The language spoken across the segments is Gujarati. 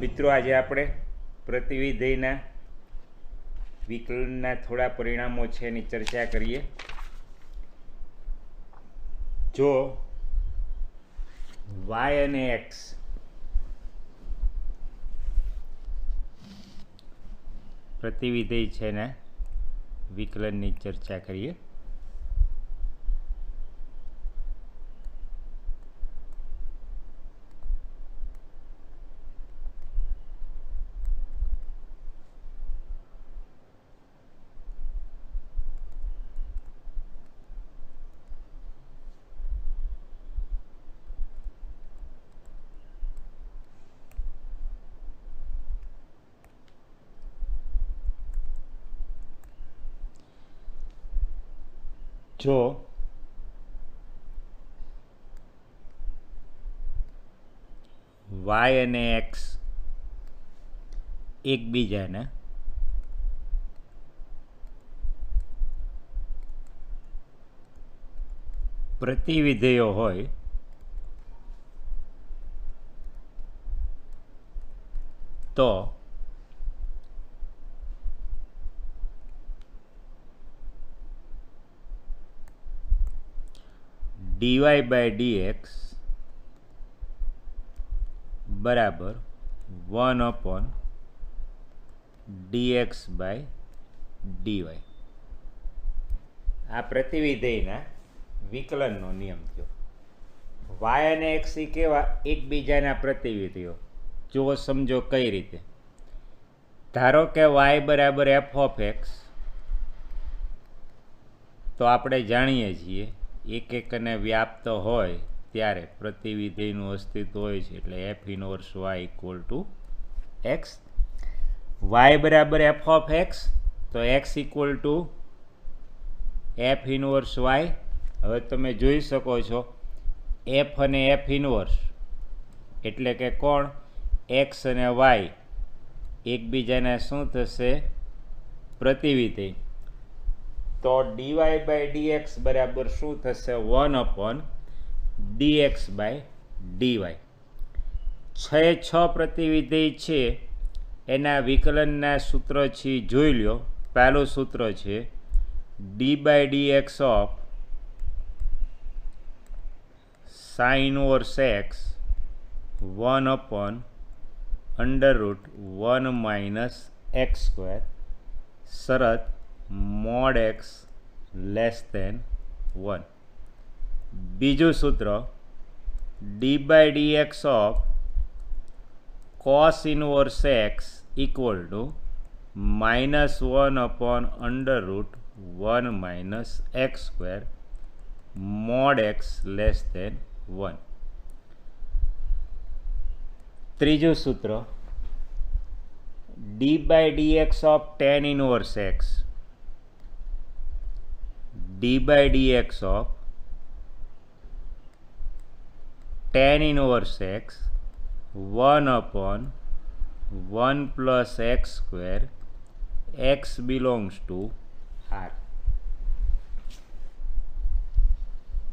મિત્રો આજે આપણે પ્રતિવિધેયના વિકલનના થોડા પરિણામો છે એની ચર્ચા કરીએ। જો y અને x પ્રતિવિધેય છે ને વિકલનની ચર્ચા કરીએ। જો y અને x એકબીજાના પ્રતિવિધેયો હોય તો dy by dx બરાબર 1 upon dx by dy। આ પ્રતિવિધેયના વિકલનનો નિયમ થયો। y અને x કેવા એકબીજાના પ્રતિવિધેયો, જો સમજો કઈ રીતે। ધારો કે y બરાબર f of x, તો આપણે જાણીએ છીએ એક એકને વ્યાપ્ત હોય ત્યારે પ્રતિવિધેયનું અસ્તિત્વ હોય છે, એટલે f inverse y equal two x। y બરાબર f of x, તો x equal two f inverse y। હવે તમે જોઈ શકો છો f અને f ઇનવર્સ એટલે કે કોણ, x અને y એકબીજાના શું થશે, પ્રતિવિધેય। તો dy by dx બરાબર શું થશે, 1 upon dx by dy। 6 પ્રતિવિધેય છે એના વિકલનના સૂત્ર છે જોઈ લ્યો। પહેલું સૂત્ર છે d by dx of sin inverse x 1 upon under root 1 minus x square શરત mod x less than 1। બીજું સૂત્ર d by dx of cos inverse x equal to minus 1 upon under root 1 minus x square mod x less than 1। ત્રીજું સૂત્ર d by dx of tan inverse x, d by dx of tan inverse x 1 upon 1 plus x square x belongs to R।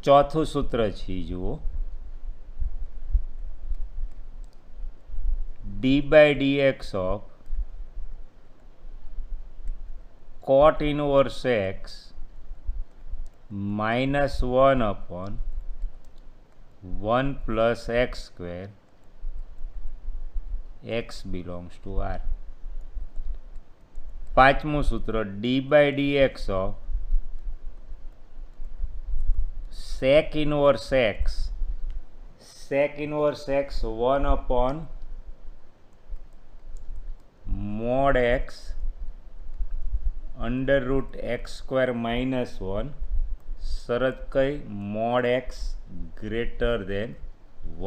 ચોથું સૂત્ર છે જુઓ, d by dx of cot inverse x minus 1 upon 1 plus x square x belongs to R। પાંચમું સૂત્ર d by dx of sec inverse x 1 upon mod x under root x square minus 1 શરત કઈ, mod x greater than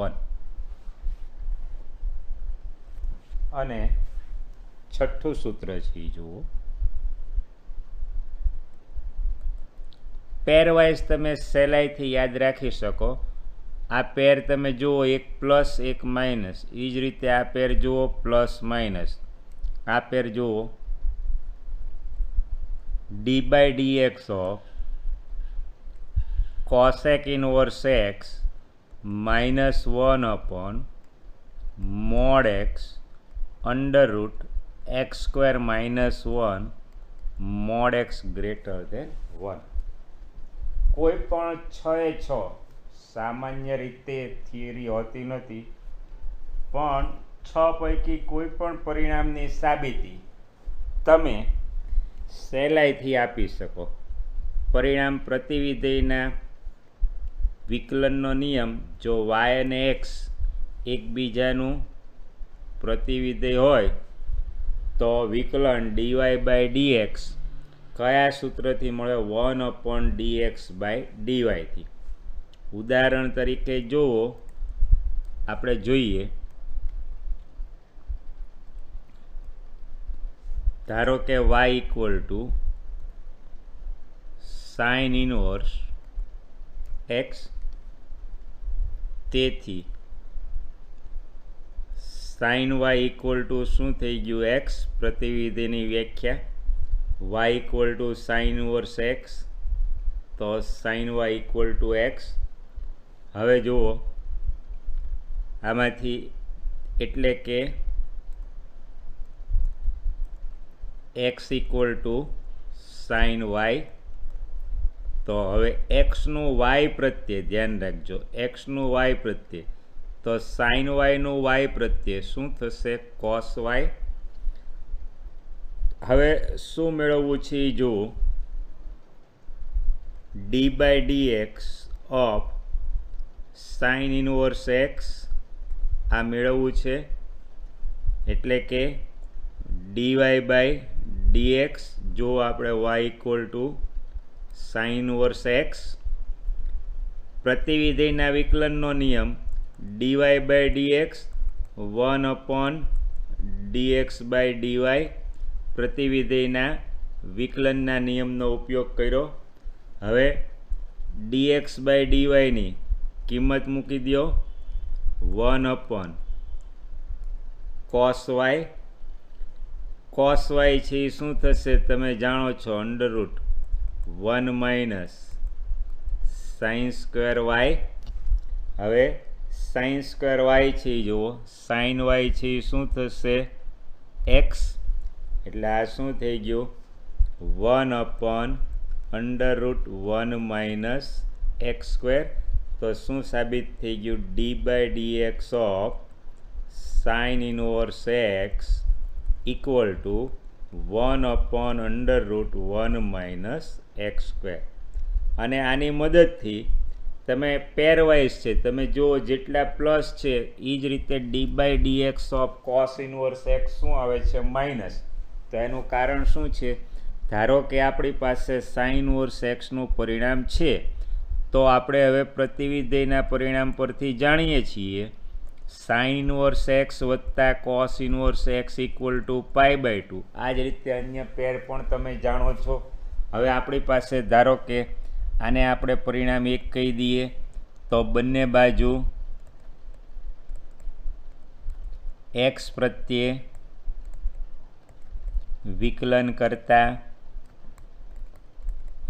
1। અને છઠ્ઠું સૂત્ર છે જુઓ, પેરવાઇઝ તમે સહેલાઈથી યાદ રાખી શકો। આ પેર તમે જુઓ, એક પ્લસ એક માઇનસ, એ જ રીતે આ પેર જુઓ પ્લસ માઇનસ, આ પેર જુઓ d by dx of cosec inverse x minus 1 upon mod x under root x square minus 1 mod x greater than 1. કોઈ પણ 6 સામાન્ય રીતે થિયરી હોતી નથી, પણ 6 પૈકી કોઈ પણ પરિણામની સાબિતી તમે સહેલાઈથી આપી શકો. પરિણામ પ્રતિવિધેયના વિકલનનો નિયમ, જો વાય અને એક્સ એકબીજાનું પ્રતિવિધેય હોય તો વિકલન ડીવાય બાય ડીએક્સ કયા સૂત્રથી મળે? 1/dx/dyથી. ઉદાહરણ તરીકે જુઓ, આપણે જોઈએ, ધારો કે y equal to sine inverse x. તેથી સાઇન વાય ઇક્વલ ટુ શું થઈ ગયું? એક્સ. પ્રતિવિધિની વ્યાખ્યા y equal to sine inverse x, તો sine y equal to x. હવે જુઓ આમાંથી, એટલે કે x equal to sine y. તો હવે એક્સનું વાય પ્રત્યે ધ્યાન રાખજો, એક્સનું વાય પ્રત્યે, તો સાઇન વાયનું વાય પ્રત્યે શું થશે? Cos y. હવે શું મેળવવું છે એ જુઓ, d by d x of sine inverse x આ મેળવવું છે, એટલે કે ડીવાય બાય ડીએક્સ. જો આપણે y equal to sine inverse x, પ્રતિવિધેયના વિકલનનો નિયમ ડીવાય બાય ડીએક્સ 1/dx/dy. પ્રતિવિધેયના વિકલનના નિયમનો ઉપયોગ કર્યો. હવે dx/dyની કિંમત મૂકી દો 1/cos y. cos y છે એ શું થશે તમે જાણો છો? Under root 1 minus sine square y. હવે સાઇન સ્ક્વેર વાય છે એ જુઓ, સાઇન વાય છે એ શું થશે? એક્સ. એટલે આ શું થઈ ગયું? 1/√1 માઇનસ એક્સ સ્ક્વેર. તો શું સાબિત થઈ ગયું? D by d x of sine inverse x equal to 1/√1 minus x square. અને આની મદદથી તમે પેરવાઇઝ છે, તમે જુઓ જેટલા પ્લસ છે એ જ રીતે d by d x of cos inverse x શું આવે છે? માઇનસ. તો એનું કારણ શું છે? ધારો કે આપણી પાસે સાઇન ઇનવર્સ એક્સનું પરિણામ છે, તો આપણે હવે પ્રતિવિધેયના પરિણામ પરથી જાણીએ છીએ સાઇન ઇનવર્સ એક્સ વત્તા cos inverse x equal to π/2. આ જ રીતે અન્ય પેર પણ તમે જાણો છો. હવે આપણી પાસે ધારો કે આને આપણે પરિણામ 1 કહી દઈએ, તો બંને બાજુ એક્સ પ્રત્યે વિકલન કરતા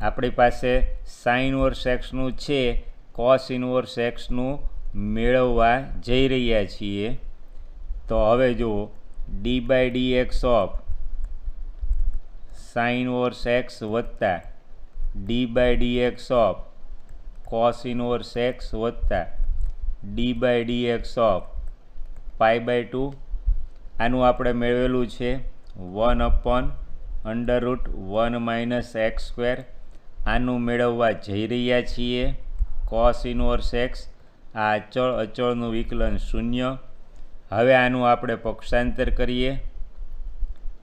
આપણી પાસે સાઇન ઇનવર્સ એક્સનું છે, કોસ ઇનવર્સ એક્સનું મેળવવા જઈ રહ્યા છીએ. તો હવે જુઓ, d by d x of sine inverse x વત્તા d by d x of cos inverse x વત્તા d by d x of π/2. આનું આપણે મેળવેલું છે 1/√1 માઇનસ એક્સ સ્ક્વેર. આનું મેળવવા જઈ રહ્યા છીએ કોસ ઇનવર્સ એક્સ. આ અચળનું વિકલન 0. હવે આનું આપણે પક્ષાંતર કરીએ,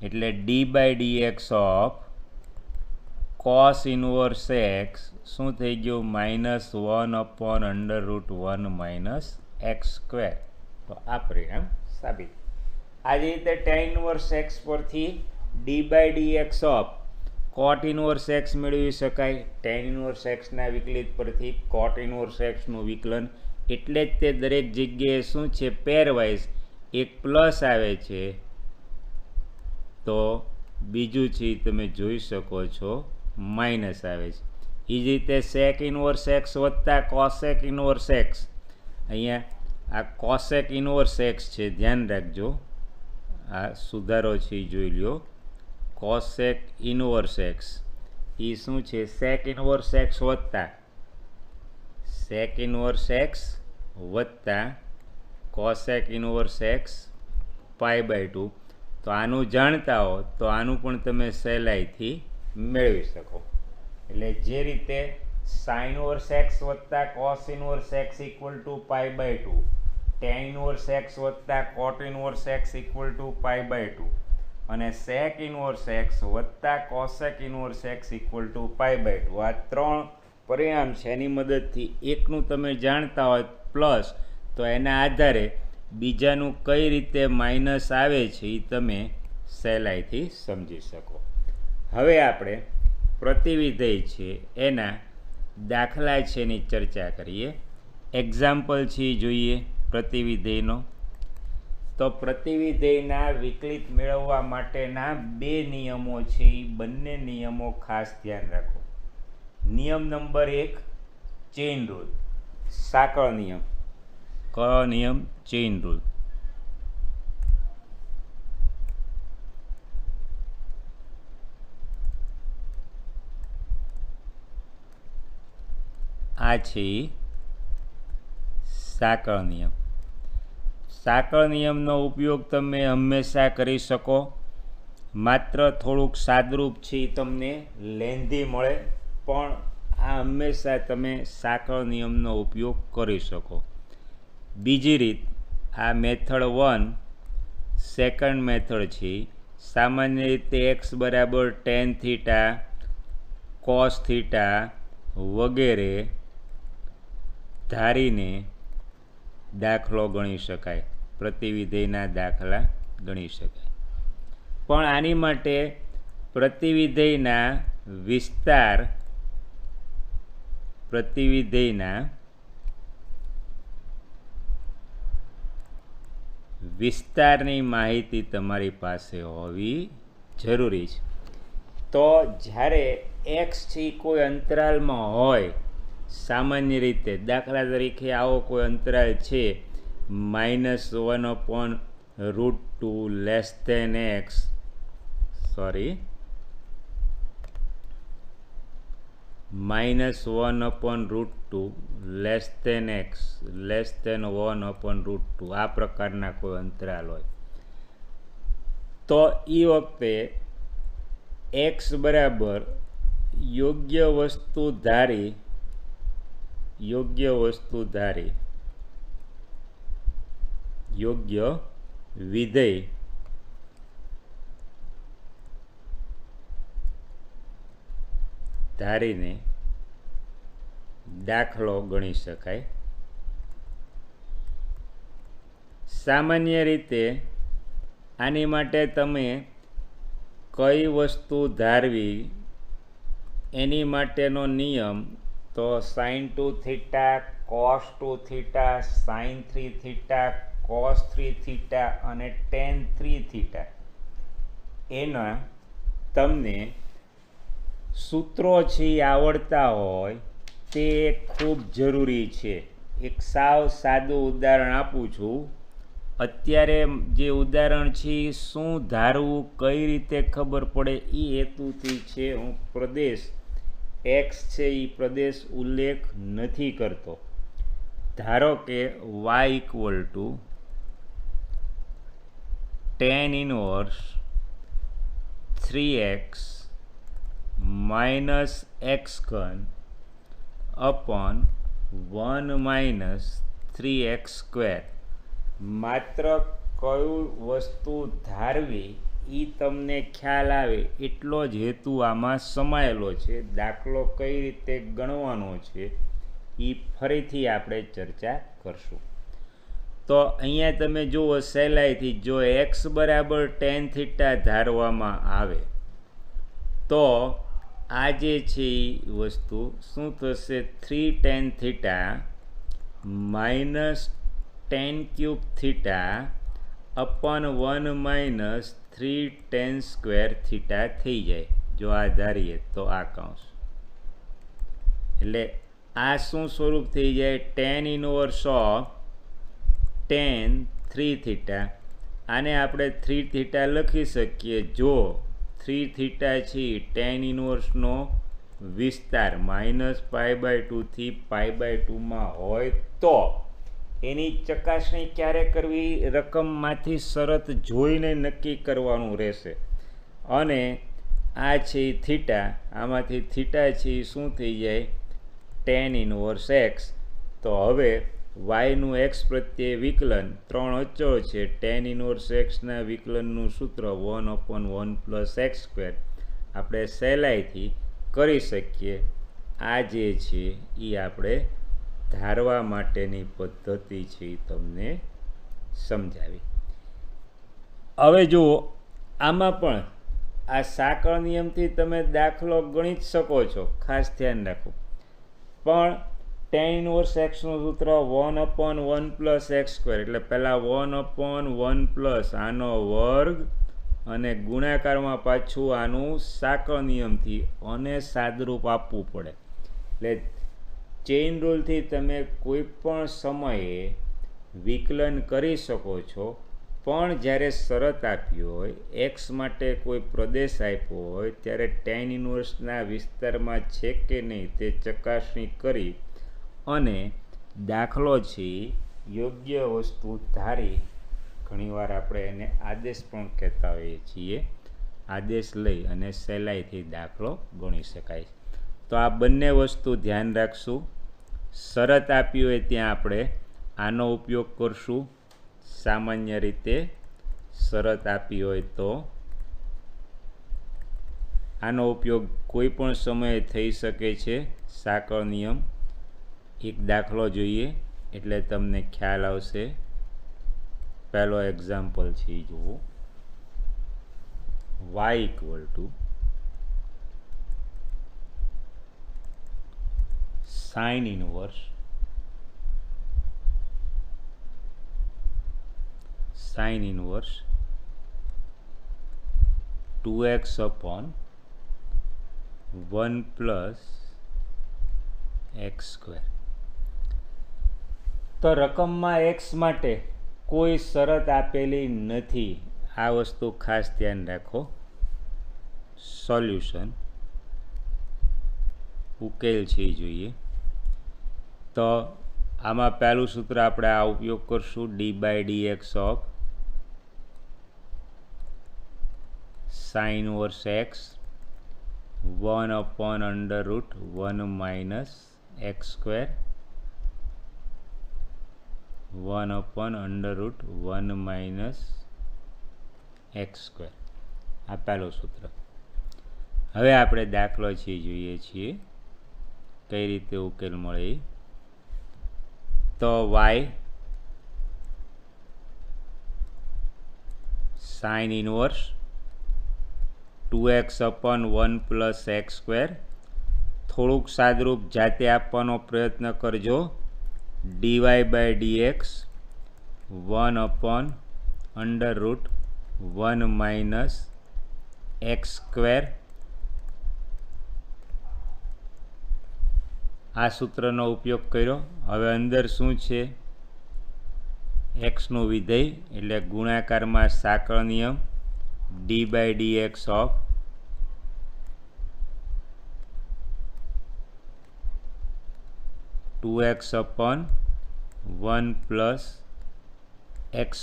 એટલે d by d x of cos inverse x શું થઈ ગયું? -1/√1 માઇનસ એક્સ સ્ક્વેર. તો આ પરિણામ સાબિત. આ જ રીતે ટેન ઇનવર્સ એક્સ પરથી d by d x of cot inverse x મેળવી શકાય. ટેન ઇનવર્સ એક્સના વિકલિત પરથી કોટ ઇનવર્સ એક્સનું વિકલન. એટલે જ તે દરેક જગ્યાએ શું છે? પેરવાઇઝ. એક પ્લસ આવે છે તો બીજું છે તમે જોઈ શકો છો માઇનસ આવે છે. એ જ રીતે સેક ઇનવર્સ એક્સ વત્તા કોસેક ઇનવર્સ એક્સ. અહીંયા આ કોસેક ઇનવર્સ એક્સ છે, ધ્યાન રાખજો. આ સુધારો છે એ જોઈ લ્યો. કોસેક ઇનવર્સ એક્સ એ શું છે? સેક ઇનવર્સ એક્સ વત્તા સેક ઇનવર્સ એક્સ વત્તા કોસેક ઇનવર્સ એક્સ π/2. તો આનું જાણતા હો તો આનું પણ તમે સહેલાઈથી મેળવી શકો. એટલે જે રીતે સાઇન ઇનવર્સ એક્સ વત્તા cos inverse x equal to π/2, tan inverse x વત્તા cot inverse x equal to π/2 અને સેક ઇનવર્સ એક્સ વત્તા cosec inverse x equal to π/2, આ ત્રણ પરિણામ છે. એની મદદથી એકનું તમે જાણતા હોય પ્લસ, તો એના આધારે બીજાનું કઈ રીતે માઇનસ આવે છે એ તમે સહેલાઈથી સમજી શકો. હવે આપણે પ્રતિવિધેય છે એના દાખલા છે એની ચર્ચા કરીએ. એક્ઝામ્પલ છે જોઈએ પ્રતિવિધેયનો. તો પ્રતિવિધેયના વિકલિત મેળવવા માટેના બે નિયમો છે, એ બંને નિયમો ખાસ ધ્યાન રાખો. નિયમ નંબર 1 ચેઇન રૂલ, સાંકળ નિયમ. કયો નિયમ? Chain rule. આ છે સાંકળ નિયમ. સાંકળ નિયમનો ઉપયોગ તમે હંમેશા કરી શકો, માત્ર થોડુંક સાદરૂપ છે એ તમને લેન્ધી મળે, પણ આ હંમેશા તમે સાંકળ નિયમનો ઉપયોગ કરી શકો. બીજી રીત, આ મેથડ 1 સેકન્ડ મેથડ છે. સામાન્ય રીતે એક્સ બરાબર ટેન થીટા, કોસ થીટા વગેરે ધારીને દાખલો ગણી શકાય, પ્રતિવિધેયના દાખલા ગણી શકાય. પણ આની માટે પ્રતિવિધેયના વિસ્તારની માહિતી તમારી પાસે હોવી જરૂરી છે. તો જ્યારે એક્સ છે કોઈ અંતરાલમાં હોય, સામાન્ય રીતે દાખલા તરીકે આવો કોઈ અંતરાલ છે -1/√2 less than x, -1/√2 less than x, less than 1/√2, આ પ્રકારના કોઈ અંતરાલ હોય, તો એ વખતે એક્સ બરાબર યોગ્ય વિધેય ધારીને દાખલો ગણી શકાય. સામાન્ય રીતે આની માટે તમે કઈ વસ્તુ ધારવી એની માટેનો નિયમ તો sin 2 theta, cos 2 theta, sin 3 theta, cos 3 theta અને tan 3 થીટા, એના તમને સૂત્રો છે આવડતા હોય તે ખૂબ જરૂરી છે. એક સાવ સાદું ઉદાહરણ આપું છું. અત્યારે જે ઉદાહરણ છે શું ધારવું, કઈ રીતે ખબર પડે, એ હેતુથી છે હું પ્રદેશ એક્સ છે એ પ્રદેશ ઉલ્લેખ નથી કરતો. ધારો કે y equal to tan inverse 3x minus x ઘન અપોન 1 - 3x². માત્ર કયું વસ્તુ ધારવી એ તમને ખ્યાલ આવે એટલો જ હેતુ આમાં સમાયેલો છે. દાખલો કઈ રીતે ગણવાનો છે એ ફરીથી આપણે ચર્ચા કરશું. તો અહીંયા તમે જુઓ સહેલાઈથી, જો એક્સ બરાબર tan થીટા ધારવામાં આવે તો આ જે છે એ વસ્તુ શું થશે? 3 tan theta minus tan³ theta upon 1 - 3 tan² theta થઈ જાય. જો આ ધારીએ તો આ કૌંસ, એટલે આ શું સ્વરૂપ થઈ જાય? tan inverse of tan 3 theta. આને આપણે 3 થીટા લખી શકીએ જો 3 થીટા છે tan ઇન્વર્સનો વિસ્તાર -π/2 થી π/2 માં હોય તો એની ચકાસણી ક્યારે કરવી? રકમમાંથી શરત જોઈને નક્કી કરવાનું રહેશે. અને આ છે થીટા, આમાંથી થીટા છે શું થઈ જાય? tan inverse x. તો હવે yનું x પ્રત્યે વિકલન 3 અચળ છે. tan ઇન્વર્સ xના વિકલનનું સૂત્ર 1/1 + x². આપણે સહેલાઈથી કરી શકીએ. આ જે છે એ આપણે ધારવા માટેની પદ્ધતિ છે એ તમને સમજાવી. હવે જુઓ, આમાં પણ આ સાંકળ નિયમથી તમે દાખલો ગણી જ શકો છો, ખાસ ધ્યાન રાખો. પણ tan ઇન્વર્સ xનું સૂત્ર 1/1 + x². એટલે પહેલાં 1/1 + આનો વર્ગ અને ગુણાકારમાં પાછું આનું સાંકળ નિયમથી અને સાદરૂપ આપવું પડે. એટલે ચેઇન રૂલથી તમે કોઈ પણ સમયે વિકલન કરી શકો છો. પણ જ્યારે શરત આપી હોય, એક્સ માટે કોઈ પ્રદેશ આપ્યો હોય, ત્યારે tan ઇન્વર્સના વિસ્તારમાં છે કે નહીં તે ચકાસણી કરી અને દાખલો છે યોગ્ય વસ્તુ ધારી, ઘણીવાર આપણે એને આદેશ પણ કહેતા હોઈએ છીએ, આદેશ લઈ અને સહેલાઈથી દાખલો ગણી શકાય. તો આ બંને વસ્તુ ધ્યાન રાખશું. શરત આપી હોય ત્યાં આપણે આનો ઉપયોગ કરશું. સામાન્ય રીતે શરત આપી હોય તો આનો ઉપયોગ કોઈ પણ સમયે થઈ શકે છે. સાંકળ નિયમ એક દાખલો જોઈએ એટલે તમને ખ્યાલ આવશે. પહેલો એક્ઝામ્પલ છે એ જુઓ. y = sin inverse 2x/1 + x². તો રકમમાં x માટે કોઈ શરત આપેલી નથી. આ વસ્તુ ખાસ ધ્યાન રાખો. સોલ્યુશન ઉકેલ છે જોઈએ. તો આમાં પહેલું સૂત્ર આપણે આ ઉપયોગ કરશું, d/dx of sin inverse x 1/√1 - x². 1/√1 - x². આ પહેલું સૂત્ર. હવે આપણે દાખલો છે જોઈએ છીએ કઈ રીતે ઉકેલ મળે. તો y sin inverse 2x/1 + x². થોડુંક સાદરૂપ જાતે આપવાનો પ્રયત્ન કરજો. dy/dx 1/√1 - x². આ સૂત્રનો ઉપયોગ કર્યો. હવે અંદર શું છે? એક્સનું વિધેય એટલે ગુણાકારમાં સાંકળ નિયમ d/dx ઓફ 2x/1 + x².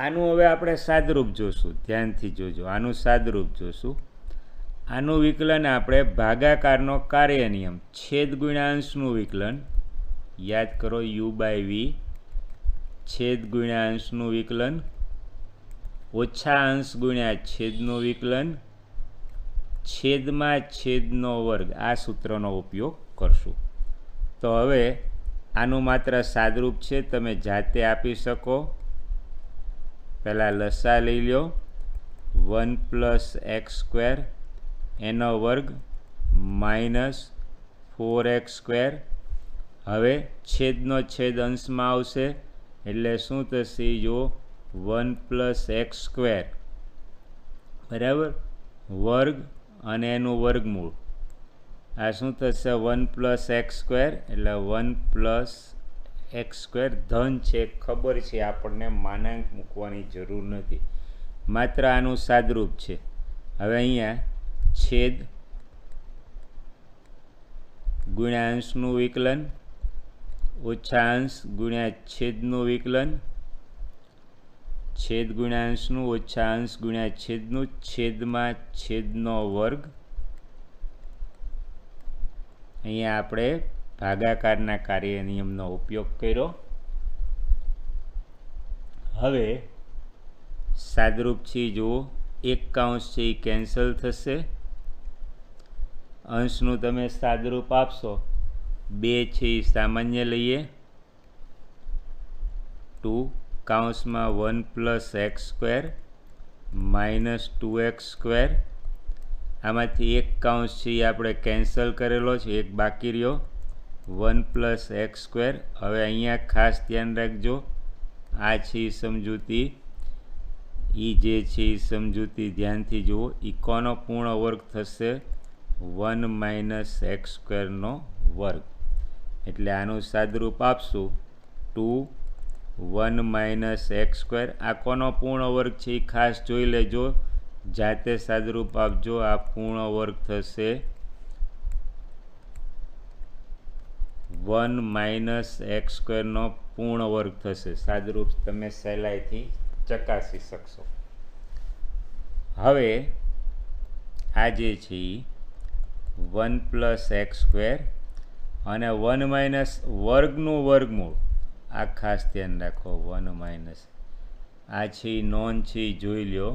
આનું હવે આપણે સાદરૂપ જોશું. ધ્યાનથી જોજો. આનું સાદરૂપ જોશું. આનું વિકલન આપણે ભાગાકારનો કાર્ય નિયમ છેદ ગુણ્યા અંશનું વિકલન યાદ કરો. u/v છેદ ગુણ્યા અંશનું વિકલન ઓછા અંશ ગુણ્યા છેદનું વિકલન છેદમાં છેદનો વર્ગ. આ સૂત્રનો ઉપયોગ કરશું. તો હવે આનું માત્ર સાદરૂપ છે, તમે જાતે આપી શકો. પહેલાં લસા લઈ લો. 1 + x² એનો વર્ગ -4x². હવે છેદનો છેદ અંશમાં આવશે એટલે શું થશે? જો 1 + x² બરાબર વર્ગ અને એનું વર્ગમૂળ. આ શું થશે? 1 + x² એટલે 1 + એક્સ સ્ક્વેર ધન છે ખબર છે આપણને, માનાંક મૂકવાની જરૂર નથી, માત્ર આનું સાદરૂપ છે. હવે અહીંયા છેદ ગુણ્યા અંશનું વિકલન ઓછા અંશ ગુણ્યા છેદનું વિકલન, છેદ ગુણ્યા અંશનું ઓછા અંશ ગુણ્યા છેદનું, છેદમાં છેદનો વર્ગ. અહીંયા આપણે ભાગાકારના કાર્ય નિયમનો ઉપયોગ કર્યો. હવે સાદરૂપ છે જુઓ, એક કાઉન્સ છે એ કેન્સલ થશે, અંશનું તમે સાદરૂપ આપશો, 2 છે એ સામાન્ય લઈએ, 2 કાઉન્સમાં 1 plus x square minus 2x square, આમાંથી એક કાઉન્સ છે એ આપણે કેન્સલ કરેલો છે, એક બાકી રહ્યો 1 પ્લસ એક્સ સ્ક્વેર. હવે અહીંયા ખાસ ધ્યાન રાખજો, આ છે એ સમજૂતી, એ જે છે એ સમજૂતી ધ્યાનથી જુઓ, એ કોનો પૂર્ણ વર્ગ થશે? 1 માઇનસ એક્સ સ્ક્વેરનો વર્ગ. એટલે આનું સાદરૂપ આપશું 2 1 માઇનસ એક્સ સ્ક્વેર. આ કોનો પૂર્ણ વર્ગ છે એ ખાસ જોઈ લેજો, જાતે સાદરૂપ આપજો. આ પૂર્ણ વર્ગ થશે 1 માઇનસ એક્સ સ્ક્વેરનો પૂર્ણ વર્ગ થશે. સાદરૂપ તમે સહેલાઈથી ચકાસી શકશો. હવે આ જે છે 1 પ્લસ એક્સ સ્ક્વેર અને 1 માઇનસ વર્ગનું વર્ગમૂળ, આ ખાસ ધ્યાન રાખો, 1 માઇનસ આ છે નોન છે જોઈ લો,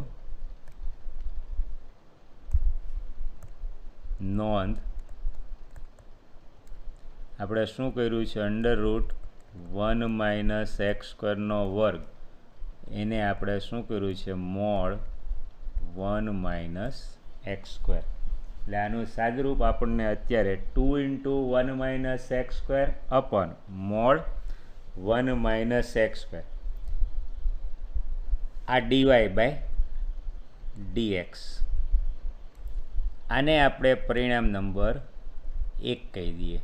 નોંધ આપણે શું કર્યું છે? અંડર રૂટ 1 માઇનસ એક્સ સ્ક્વેરનો વર્ગ, એને આપણે શું કર્યું છે? Mode 1 minus x square. એટલે આનું સાદરૂપ આપણને અત્યારે 2 into 1 minus x square upon mode 1 minus x square, આ ડીવાય બાય ડીએક્સ. આને આપણે પરિણામ નંબર 1 કહી દઈએ.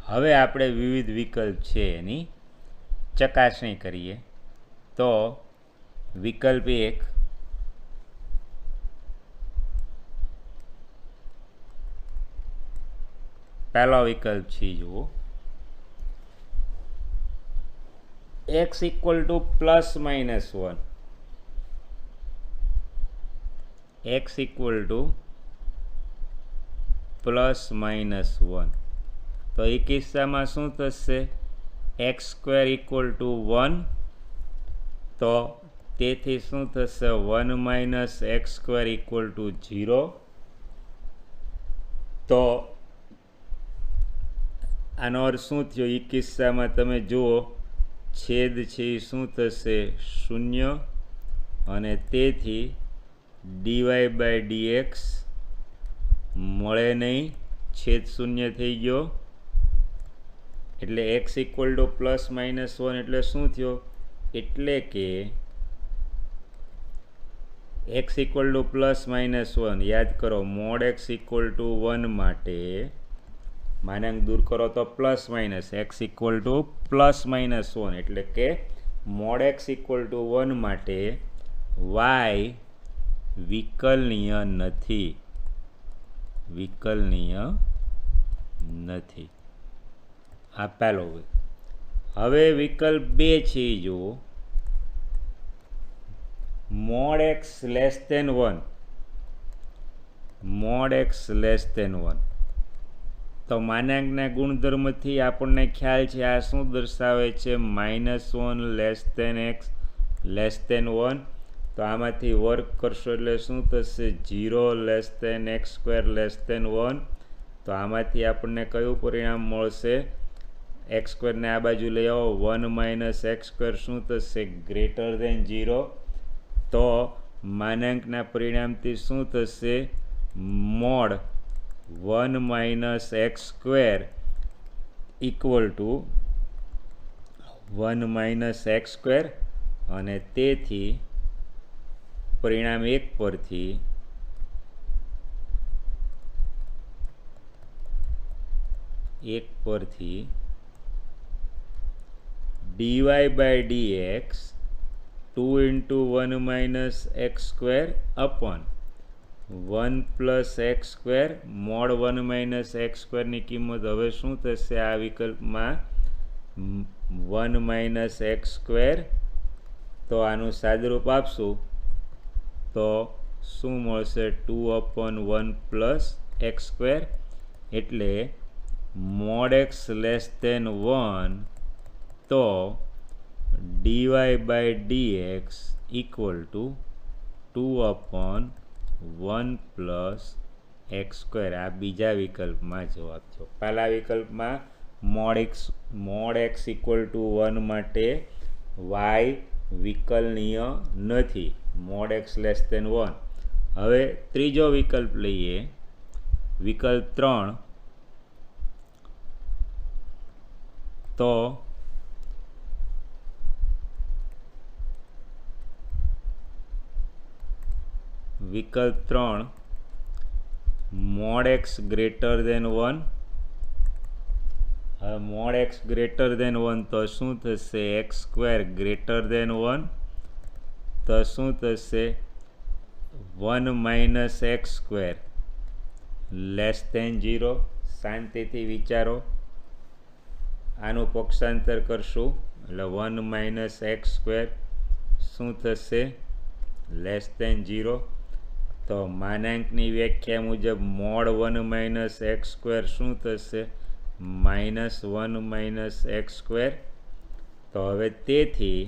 હવે આપણે વિવિધ વિકલ્પ છે એની ચકાસણી કરીએ. તો વિકલ્પ 1, પહેલો વિકલ્પ છે જુઓ, x equal two plus minus 1, x equal two plus minus 1. તો એ કિસ્સામાં શું થશે? એક્સ સ્ક્વેર ઇક્વલ ટુ 1, તો તેથી શું થશે? 1 minus x square equal two 0. તો આનો અર્થ શું થયો? એ કિસ્સામાં તમે જુઓ, છેદ છે એ શું થશે? 0, અને તેથી ડીવાય બાય ડીએક્સ મળે નહીં, છેદ 0 થઈ ગયો. એટલે x equal two plus minus 1 એટલે શું થયો? એટલે કે x equal two plus minus 1, યાદ કરો, મોડ એક્સ ઇક્વલ ટુ 1 માટે માનાંક દૂર કરો તો plus minus, x equal two plus minus 1, એટલે કે મોડ એક્સ ઇક્વલ ટુ 1 માટે વાય વિકલનીય નથી, વિકલનીય નથી. આ પહેલો. હવે વિકલ્પ 2 છે એ જુઓ, mod x less than 1, mod x less than 1. તો માનાંકના ગુણધર્મથી આપણને ખ્યાલ છે આ શું દર્શાવે છે? -1 less than x less than 1. તો આમાંથી વર્ક કરશો એટલે શું થશે? 0 less than x square less than 1. તો આમાંથી આપણને કયું પરિણામ મળશે? એક્સ સ્ક્વેરને આ બાજુ લઈ આવો, 1 માઇનસ એક્સ સ્ક્વેર શું થશે? Greater than 0. તો માનાંકના પરિણામથી શું થશે? Mod 1 minus x square equal to 1 minus x square, અને તેથી પરિણામ 1 પરથી dy by dx 2 into 1 minus x square upon 1 plus x square mod 1 minus x square ની કિંમત હવે શું થશે આ વિકલ્પમાં 1 minus x square તો આનું સાદુરૂપ આપશું તો શું મળશે 2 upon 1 plus x square એટલે mod x less than 1 તો dy by dx equal to 2 upon 1 plus x square આ બીજા વિકલ્પમાં જવાબ છે પહેલા વિકલ્પમાં mod x equal to 1 માટે y વિકલનીય નથી mod x less than 1 હવે ત્રીજો વિકલ્પ લઈએ વિકલ્પ 3 તો વિકલ્પ 3 mod x greater than 1 હવે mod x greater than 1 તો શું થશે x square greater than 1 તો શું થશે 1 minus x square less than 0 શાંતિથી વિચારો આનું પક્ષાંતર કરશું એટલે 1 minus x square શું થશે less than 0 તો માનાંકની વ્યાખ્યા મુજબ mod 1 minus x square શું થશે minus 1 minus x square તો હવે તેથી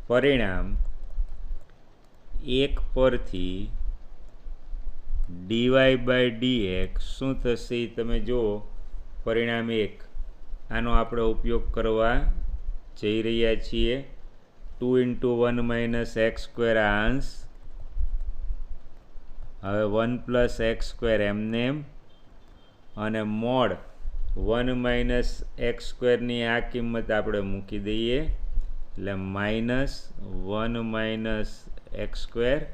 પરિણામ 1 પરથી dy by dx શું થશે તમે જુઓ પરિણામ 1 આનો આપણે ઉપયોગ કરવા જઈ રહ્યા છીએ 2 into 1 minus x square આ અંશ હવે 1 plus x square એમને અને mod 1 minus x square ની આ કિંમત આપણે મૂકી દઈએ એટલે minus 1 minus x square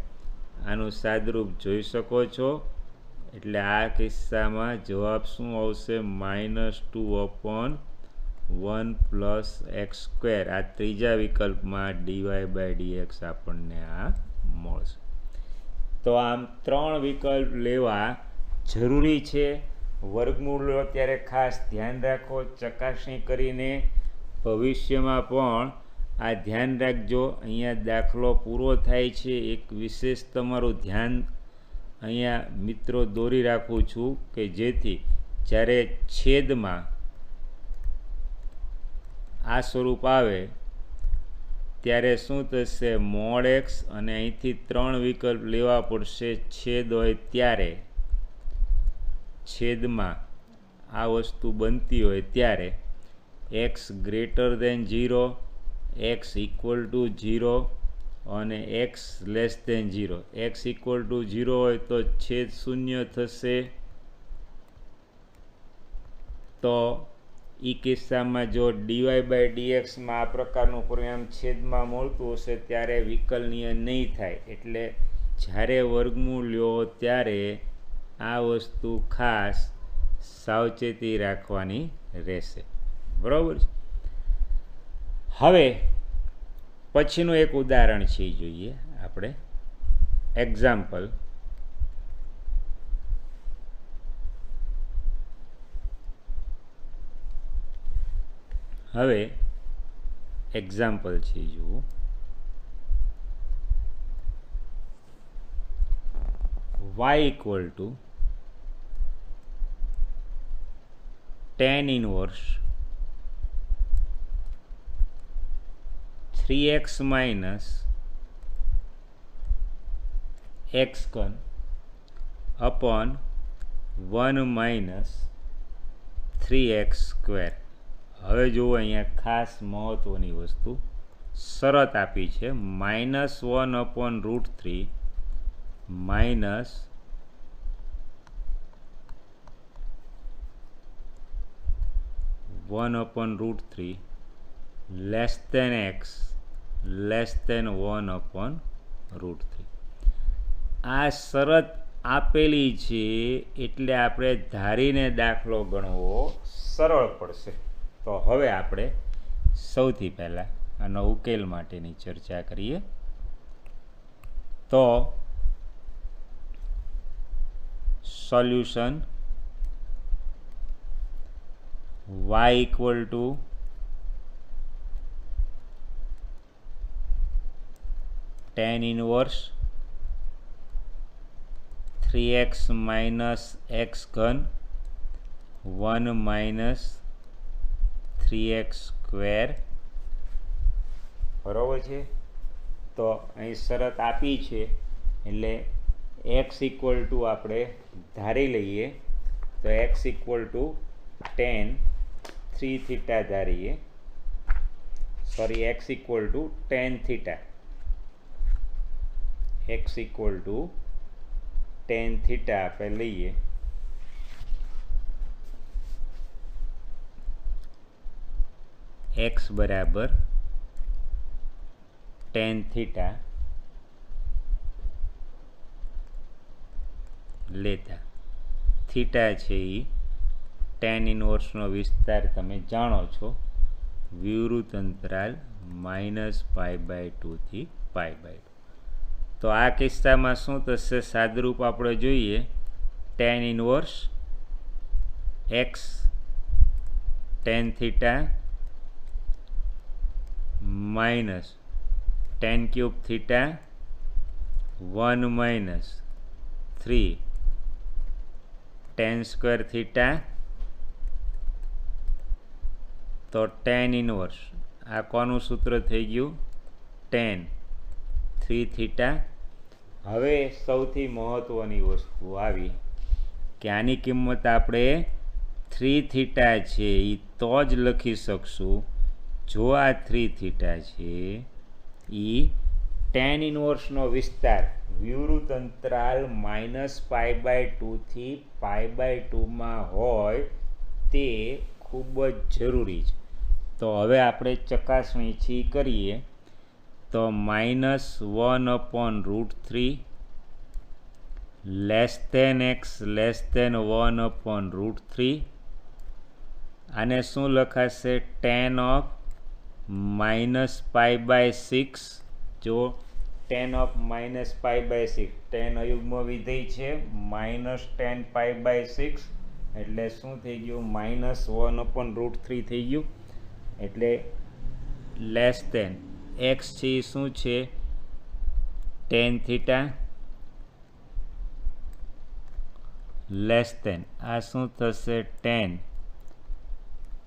આનું સાદુરૂપ જોઈ શકો છો એટલે આ કિસ્સામાં જવાબ શું આવશે -2 upon 1 plus x square આ ત્રીજા વિકલ્પમાં dy by dx આપણને આ મળશે તો આમ ત્રણ વિકલ્પ લેવા જરૂરી છે વર્ગમૂળ લો ત્યારે ખાસ ધ્યાન રાખો ચકાસણી કરીને ભવિષ્યમાં પણ આ ધ્યાન રાખજો અહીંયા દાખલો પૂરો થાય છે એક વિશેષ તમારું ધ્યાન અહીંયા મિત્રો દોરી રાખું છું કે જેથી જ્યારે છેદમાં આ સ્વરૂપ આવે ત્યારે શું થશે mod x અને અહીંથી ત્રણ વિકલ્પ લેવા પડશે છેદ હોય ત્યારે છેદમાં આ વસ્તુ બનતી હોય ત્યારે x greater than 0 x equal to 0 અને x less than 0 x equal to 0 હોય તો છેદ શૂન્ય થશે તો એ કિસ્સામાં જો dy by dx માં આ પ્રકારનું પરિણામ છેદમાં મળતું હશે ત્યારે વિકલનીય નહીં થાય એટલે જ્યારે વર્ગમૂળ લ્યો ત્યારે આ વસ્તુ ખાસ સાવચેતી રાખવાની રહેશે બરાબર છે હવે પછીનું એક ઉદાહરણ છે જોઈએ આપણે એક્ઝામ્પલ હવે એક્ઝામ્પલ છે જુઓ y equal to tan inverse 3x minus x cube upon 1 minus 3x square હવે જુઓ અહીંયા ખાસ મહત્વની વસ્તુ શરત આપી છે -1 upon √3 minus (1/√3) less than x less than 1/√3 આ શરત આપેલી છે એટલે આપણે ધારીને દાખલો ગણવો સરળ પડશે. તો હવે આપણે સૌથી પહેલાં આનો ઉકેલ માટેની ચર્ચા કરીએ. તો solution y equal to tan inverse 3x minus x ઘન 1 માઇનસ 3x સ્ક્વેર, બરાબર છે. તો અહીં શરત આપી છે એટલે એક્સ ઇક્વલ ટુ આપણે ધારી લઈએ. તો x equal to tan 3 theta ધારીએ, sorry x equal to tan theta, x equal to tan theta આપણે લઈએ. એક્સ બરાબર tan થીટા લેતા, થીટા છે એ tan ઇનવર્સનો વિસ્તાર તમે જાણો છો, વિવૃત અંતરાલ -π/2 થી π/2. તો આ કિસ્સામાં શું થશે? સાદરૂપ આપણે જોઈએ. tan inverse x tan theta minus tan cube theta 1 minus 3 tan square theta. તો tan ઇનવર્સ આ કોનું સૂત્ર થઈ ગયું? tan 3 theta. હવે સૌથી મહત્ત્વની વસ્તુ આવી કે આની કિંમત આપણે 3 થીટા છે એ તો જ લખી શકશું જો આ 3 થીટા છે એ tan ઇનવર્સનો વિસ્તાર વિવૃત અંતરાલ -π/2 થી π/2 હોય તે ખૂબ જ જરૂરી છે. તો હવે આપણે ચકાસણી કરીએ. તો -1/√3 less than x less than 1/√3. આને શું લખાશે? tan of -π/6. જો tan ઓફ -π/6, tan અયુગ્મ વિધેય છે, -tan π/6 એટલે શું થઈ ગયું? -1/√3 થઈ ગયું. એટલે લેસ ધેન એક્સ છે એ શું છે? tan થીટા લેસ ધેન આ શું થશે? tan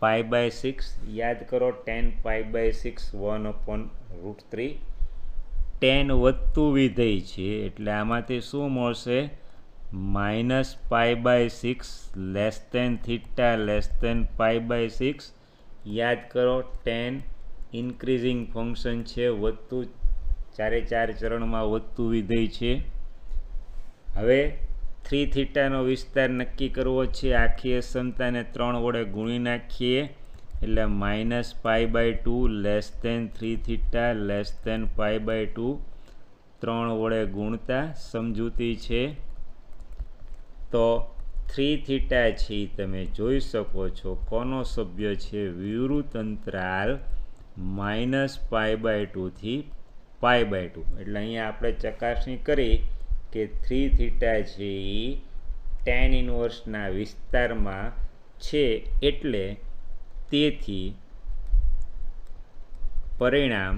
π/6. યાદ કરો tan π/6 1/√3. tan વધતું વિધેય છે એટલે આમાંથી શું મળશે? -π/6 less than theta less than π/6. યાદ કરો tan ઇન્ક્રીઝિંગ ફંક્શન છે, વધતું, ચારે ચાર ચરણમાં વધતું વિધેય છે. હવે 3 થીટાનો વિસ્તાર નક્કી કરવો છે. આખી અસમતાને 3 વડે ગુણી નાખીએ એટલે -π/2 less than 3 theta less than π/2. 3 વડે ગુણતા સમજૂતી છે. તો 3 થીટા છે તમે જોઈ શકો છો કોનો સભ્ય છે? વિવૃત અંતરાલ -π/2 થી π/2. એટલે અહીંયા આપણે ચકાસણી કરી કે 3 થીટા છે એ tan ઇનવર્સના વિસ્તારમાં છે. એટલે તેથી પરિણામ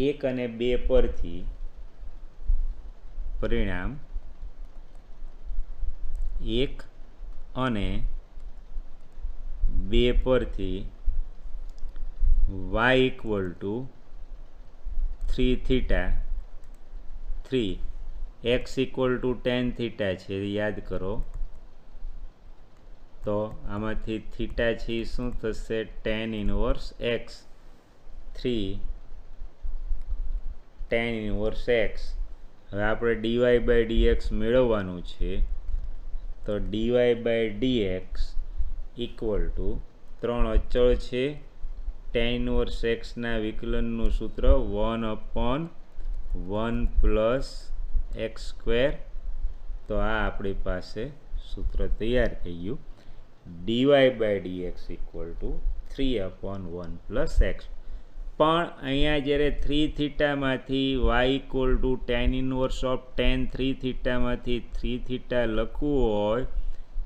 1 અને 2 પરથી પરિણામ 1 અને 2 પરથી y equal two 3 theta 3 x equal to tan theta છે યાદ કરો. તો આમાંથી થીટા છે શું થશે? tan inverse x 3 tan inverse x. હવે આપણે dy/dx મેળવવાનું છે. તો dy/dx ઇક્વલ ટુ 3 અચળ છે. tan ઇનવર્સ એક્સના વિકલનનું સૂત્ર 1/1 પ્લસ एक्स स्क्वेर। तो आ अपनी पासे सूत्र तैयार થઈ ગયું dy/dx = 3/1 + x। પણ અહીંયા જ્યારે 3θ માંથી y = tan inverse of tan 3θ માંથી 3θ લખવું હોય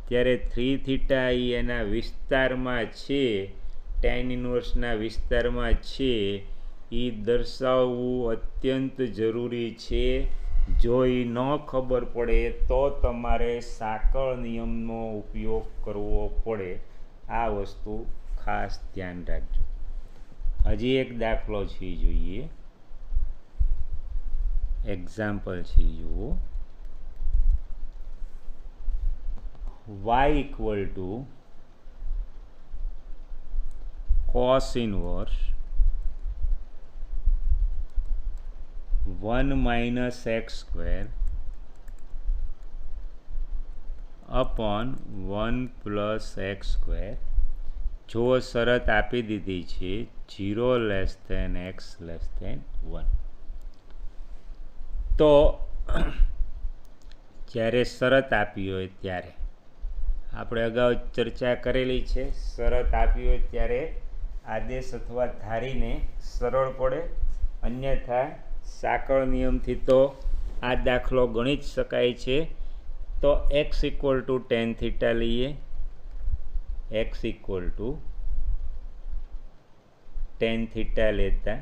ત્યારે 3θ એના વિસ્તારમાં છે, tan inverseના વિસ્તારમાં છે, એ દર્શાવવું અત્યંત જરૂરી છે। જો એ ન ખબર પડે તો તમારે સાંકળ નિયમનો ઉપયોગ કરવો પડે। આ વસ્તુ ખાસ ધ્યાન રાખજો। હજી એક દાખલો છે જોઈએ, એક્ઝામ્પલ છે જુઓ। y = cos inverse 1 - x square upon 1 + x square। જો શરત આપી દીધી છે 0 < x < 1। તો જ્યારે શરત આપી હોય ત્યારે આપણે અગાઉ ચર્ચા કરેલી છે, શરત આપી હોય ત્યારે આદેશ અથવા ધારીને સરળ પડે, અન્યથા સાંકળ નિયમથી તો આ દાખલો ગણી જ શકાય છે। તો x = tan θ લઈએ, x = tan θ લેતા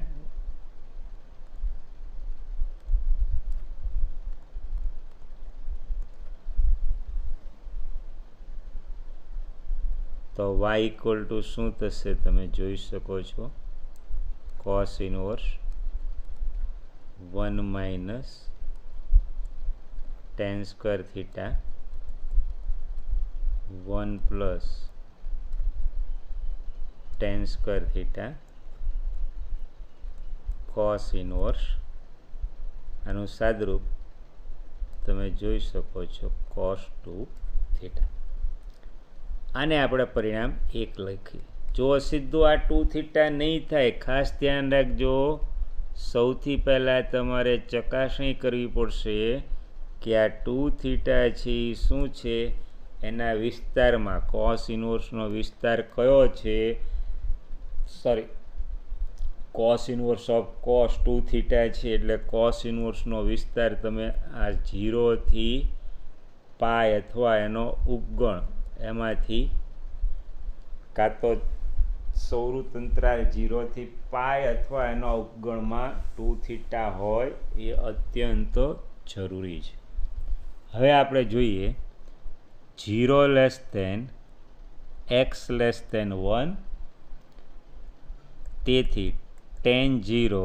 તો y = શું થશે તમે જોઈ શકો છો, cos inverse 1 - tan square theta 1 + tan square theta cos inverse, આનું સાદરૂપ તમે જોઈ શકો છો cos 2 થીટા। આને આપણે પરિણામ 1 લખીએ। જો સીધું આ 2 થીટા નહીં થાય, ખાસ ધ્યાન રાખજો। સૌથી પહેલાં તમારે ચકાસણી કરવી પડશે કે આ 2 થીટા છે એ શું છે, એના વિસ્તારમાં cos ઇન્વર્સનો વિસ્તાર કયો છે, sorry cos inverse of cos 2 theta છે એટલે cos ઇન્વર્સનો વિસ્તાર તમે આ 0 થી π અથવા એનો ઉપગણ એમાંથી કાં તો સૌરું અંતરાલ 0 થી π અથવા એના ઉપગણમાં 2 થીટા હોય એ અત્યંત જરૂરી છે। હવે આપણે જોઈએ 0 < x < 1, તેથી tan 0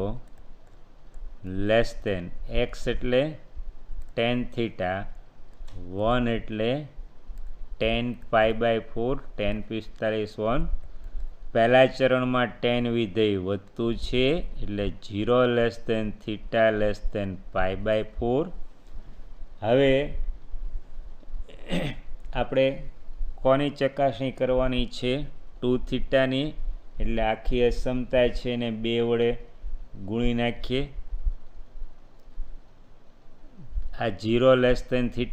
< x એટલે tan થીટા, 1 એટલે tan π/4, tan 45 1। પહેલા ચરણમાં tan વિધેય વધતું છે એટલે 0 < θ π/4। હવે આપણે કોની ચકાસણી કરવાની છે, 2 થીટાની, એટલે આખી અસમતા છે ને 2 વડે ગુણી નાખીએ। આ 0 < θ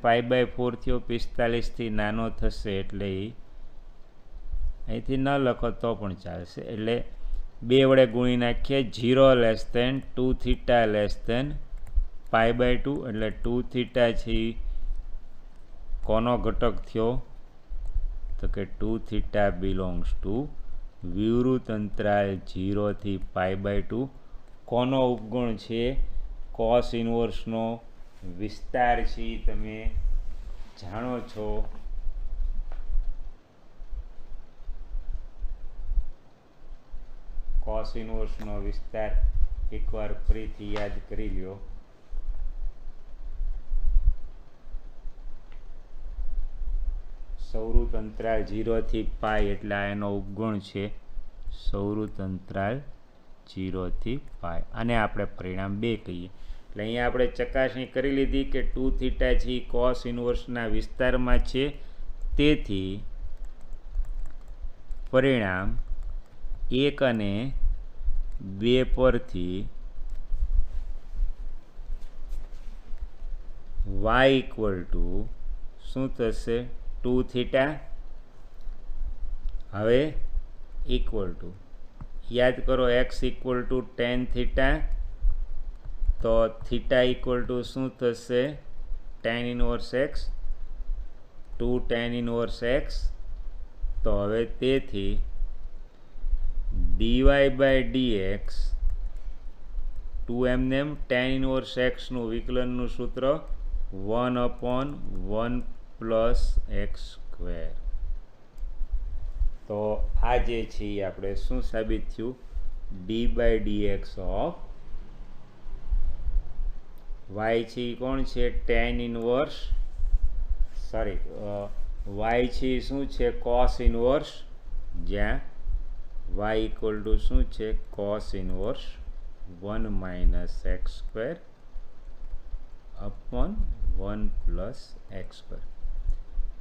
π/4 થયો, 45 થી નાનો થશે એટલે અહીંથી ન લખો તો પણ ચાલશે, એટલે 2 વડે ગુણી નાખીએ। 0 < 2 θ π/2 એટલે 2 થીટા છે કોનો ઘટક થયો, તો કે 2 થીટા બિલોંગ્સ ટુ વિવૃત અંતરાલ 0 થી π/2। કોનો ઉપગણ છે, cos ઇન્વર્સનો વિસ્તાર છે, તમે જાણો છો। cos ઇન્વર્સનો વિસ્તાર એકવાર ફરીથી યાદ કરી લ્યો। સૌરું અંતરાલ 0 થી π એટલે એનો ઉપગણ છે, સૌરું અંતરાલ 0 થી π, અને આપણે પરિણામ 2 કહીએ। એટલે અહીંયા આપણે ચકાસણી કરી લીધી કે 2 થીટા છે cos ઇન્વર્સના વિસ્તારમાં છે, તેથી પરિણામ 1 અને 2 પરથી y ઇક્વલ ટુ શું થશે 2 થીટા. હવે ઇક્વલ ટુ યાદ કરો x equal two ten theta, તો થીટા ઇક્વલ ટુ શું થશે ten inverse x, 2 ten inverse x. તો હવે તેથી dy બાય dx 2 એમને એમ ટેન ઇનવર્સ એક્સનું વિકલનનું સૂત્ર 1/1 પ્લસ એક્સ સ્ક્વેર. તો આ જે છે એ આપણે શું સાબિત થયું, d by dx of y છે એ કોણ છે ટેન ઇનવર્સ, સોરી વાય છે શું છે કોસ ઇનવર્સ, જ્યાં વાય ઇક્વલ ટુ શું છે cos inverse 1 minus x square upon 1 plus x square.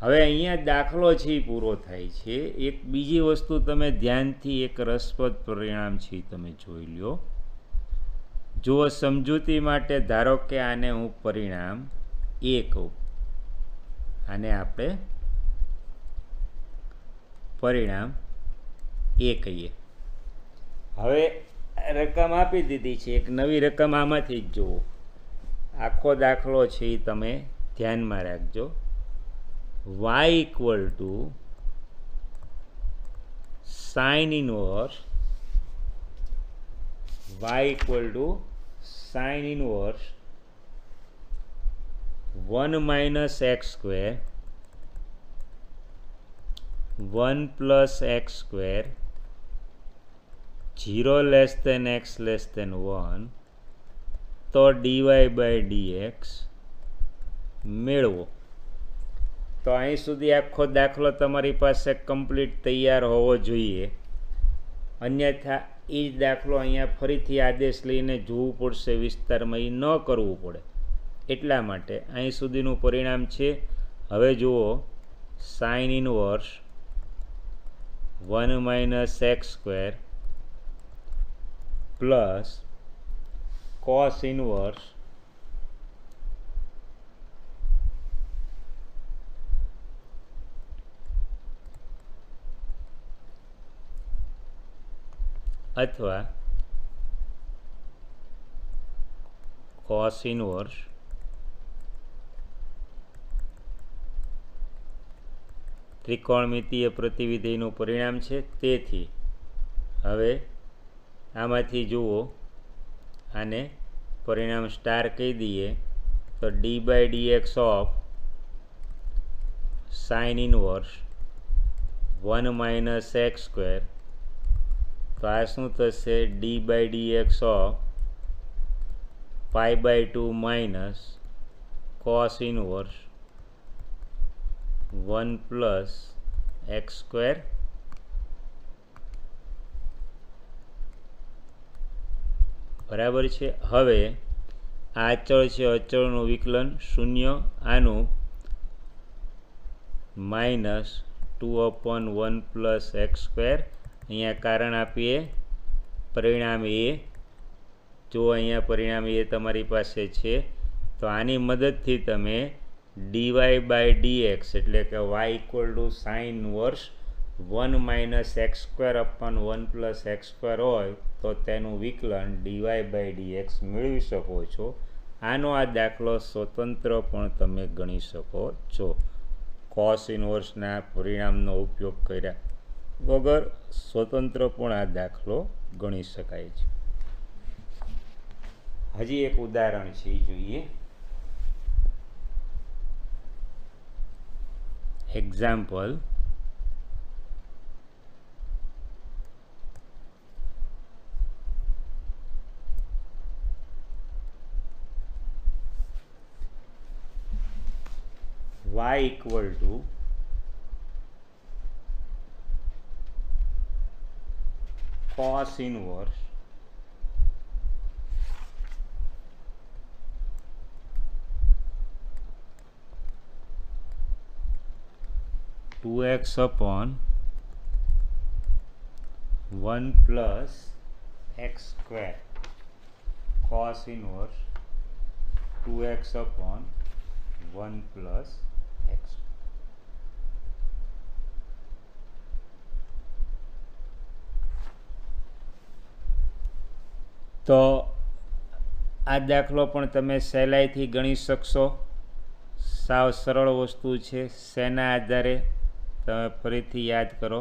હવે અહીંયા દાખલો છે એ પૂરો થાય છે. એક બીજી વસ્તુ તમે ધ્યાનથી એક રસપ્રદ પરિણામ છે તમે જોઈ લો. જુઓ સમજૂતી માટે ધારો કે આને હું પરિણામ એ કહું, આને આપણે પરિણામ એ કહીએ. હવે રકમ આપી દીધી છે, એક નવી રકમ આમાંથી જ જુઓ. આખો દાખલો છે એ તમે ધ્યાનમાં રાખજો. y equal to sine inverse, y equal to sine inverse 1 minus x square 1 plus x square 0 less than x less દેન 1, તો ડીવાય બાય ડીએક્સ મેળવો. તો અહીં સુધી આખો દાખલો તમારી પાસે કમ્પ્લીટ તૈયાર હોવો જોઈએ. અન્યથા એ જ દાખલો અહીંયા ફરીથી આદેશ લઈને જોવું પડશે વિસ્તારમાં, એ ન કરવું પડે એટલા માટે અહીં સુધીનું પરિણામ છે. હવે જુઓ sign inverse 1 minus x square plus cos inverse અથવા કોસ ઇનવર્સ ત્રિકોણમિતીય પ્રતિવિધિનું પરિણામ છે. તેથી હવે આમાંથી જુઓ, આને પરિણામ સ્ટાર કહી દઈએ તો d by dx of sine inverse 1 minus x square, તો આ શું થશે d by dx of pi by 2 minus cos inverse 1 plus x square. બરાબર છે. હવે આ અચળ છે, અચળનું વિકલન 0, આનું માઇનસ 2/1 પ્લસ એક્સ સ્ક્વેર. અહીંયા કારણ આપીએ પરિણામ એ. જો અહીંયા પરિણામ એ તમારી પાસે છે, તો આની મદદથી તમે ડીવાય બાય ડીએક્સ એટલે કે y equal to sine inverse 1 minus x square upon 1 plus x square હોય તો તેનું વિકલન ડીવાય બાય ડીએક્સ મેળવી શકો છો. આનો આ દાખલો સ્વતંત્ર પણ તમે ગણી શકો છો. કોસ ઇનવર્સના પરિણામનો ઉપયોગ કર્યા વગર સ્વતંત્ર પણ આ દાખલો ગણી શકાય છે. હજી એક ઉદાહરણ છે એ જોઈએ. Example y equal to cos inverse 2x upon 1 plus x square cos inverse 2x upon 1 plus x. તો આ દાખલો પણ તમે સહેલાઈથી ગણી શકશો. સાવ સરળ વસ્તુ છે. શેના આધારે તમે ફરીથી યાદ કરો.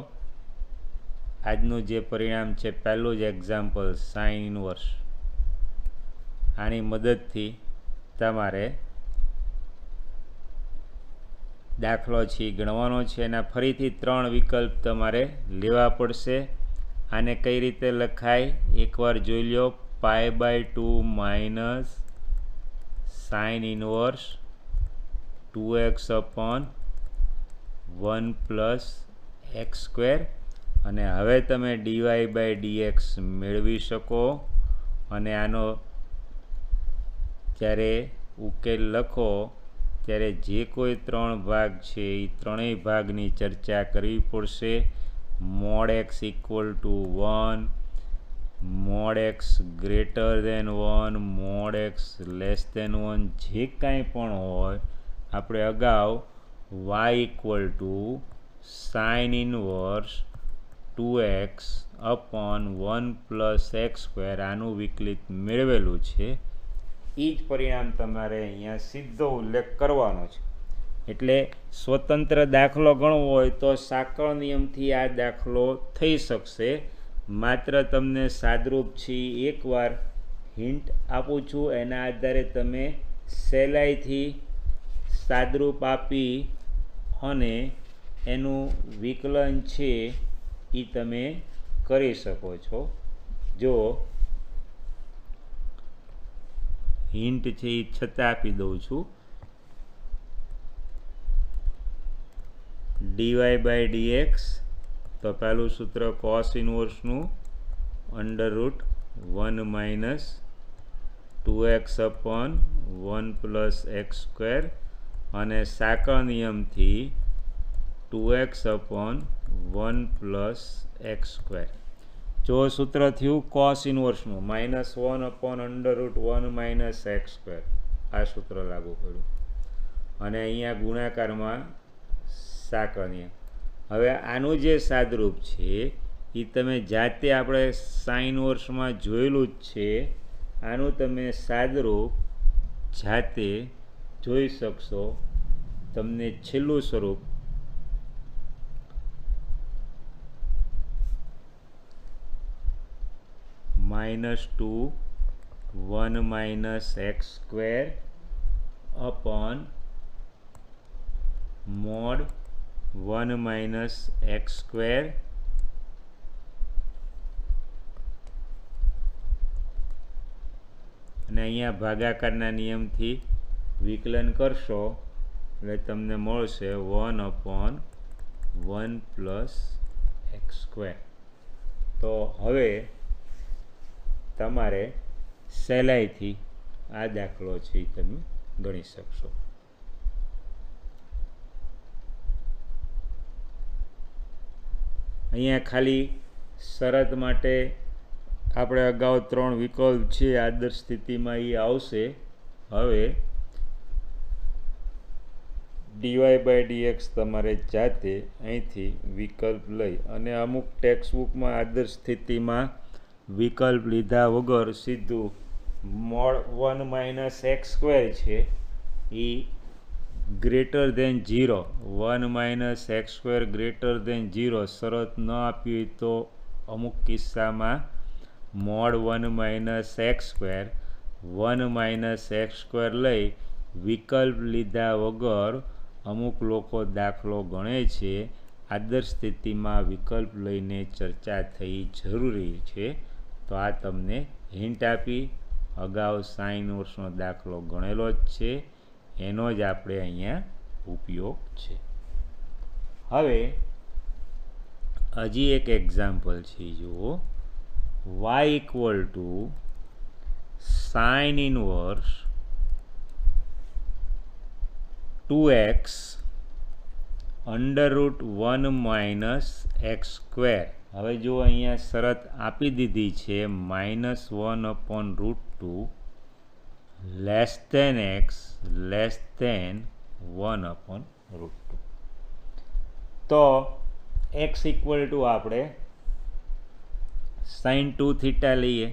આજનું જે પરિણામ છે પહેલું જ એક્ઝામ્પલ સાઇન ઇનવર્સ, આની મદદથી તમારે દાખલો છે ગણવાનો છે. એના ફરીથી 3 વિકલ્પ તમારે લેવા પડશે. આને કઈ રીતે લખાય એકવાર જોઈ લો. π/2 minus sine inverse 2x/1 plus x square. અને હવે તમે dy/dx મેળવી શકો. અને આનો જ્યારે ઉકેલ લખો ત્યારે જે કોઈ 3 ભાગ છે એ ત્રણેય ભાગની ચર્ચા કરવી પડશે. Mod x = 1, mod x greater than 1, mod x less દેન 1, જે કાંઈ પણ હોય. આપણે અગાઉ y = sine inverse 2x/1 plus x square આનું વિકલિત મેળવેલું છે. એ જ પરિણામ તમારે અહીંયા સીધો ઉલ્લેખ કરવાનો છે. એટલે સ્વતંત્ર દાખલો ગણવો હોય તો સાંકળ નિયમથી આ દાખલો થઈ શકશે. માત્ર તમને સાદરૂપ છે એકવાર હિન્ટ આપું છું. એના આધારે તમે સહેલાઈથી સાદરૂપ આપી અને એનું વિકલન છે એ તમે કરી શકો છો. જો હિન્ટ છે એ છતાં આપી દઉં છું. dy/dx તો પહેલું સૂત્ર કોસ ઇનવર્સનું √1 minus 2x/1 plus x square અને સાંકળ નિયમથી 2x/1 પ્લસ એક્સ સ્ક્વેર. જો સૂત્ર થયું કોસ ઇનવર્સનું -1/√1 માઇનસ એક્સ સ્ક્વેર. આ સૂત્ર લાગુ કર્યું અને અહીંયા ગુણાકારમાં સાંકળ નિયમ. હવે આનું જે સાદરૂપ છે એ તમે જાતે આપણે સાઇન ઇનવર્સમાં જોયેલું જ છે. આનું તમે સાદરૂપ જાતે જોઈ શકશો. તમને છેલ્લું સ્વરૂપ -2 1 minus x square upon mode 1 minus x square અને અહીંયા ભાગાકારના નિયમથી વિકલન કરશો એટલે તમને મળશે 1/1 પ્લસ એક્સ સ્ક્વેર. તો હવે તમારે સહેલાઈથી આ દાખલો છે એ તમે ગણી શકશો. અહીંયા ખાલી શરત માટે આપણે અગાઉ 3 વિકલ્પ છે. આદર્શ સ્થિતિમાં એ આવશે. હવે dy/dx તમારે જાતે અહીંથી વિકલ્પ લઈ અને અમુક ટેક્સ્ટ બુકમાં આદર્શ સ્થિતિમાં વિકલ્પ લીધા વગર સીધું મોડ 1 માઇનસ એક્સ સ્ક્વેર છે એ greater than 0, 1 minus x square greater than 0 શરત ન આપી હોય તો અમુક કિસ્સામાં mod 1 minus x square 1 minus x square લઈ વિકલ્પ લીધા વગર અમુક લોકો દાખલો ગણે છે. આદર્શ સ્થિતિમાં વિકલ્પ લઈને ચર્ચા થઈ જરૂરી છે. તો આ તમને હિન્ટ આપી. અગાઉ સાઇન ઇનવર્સનો દાખલો ગણેલો જ છે, એનો જ આપણે અહીંયા ઉપયોગ છે. હવે હજી એક એક્ઝામ્પલ છે. જુઓ, y = sine inverse 2x √1 minus x square. હવે જો અહીંયા શરત આપી દીધી છે -1/√2 less than x less than 1/√2. તો x ઇક્વલ ટુ આપણે sin 2 થીટા લઈએ.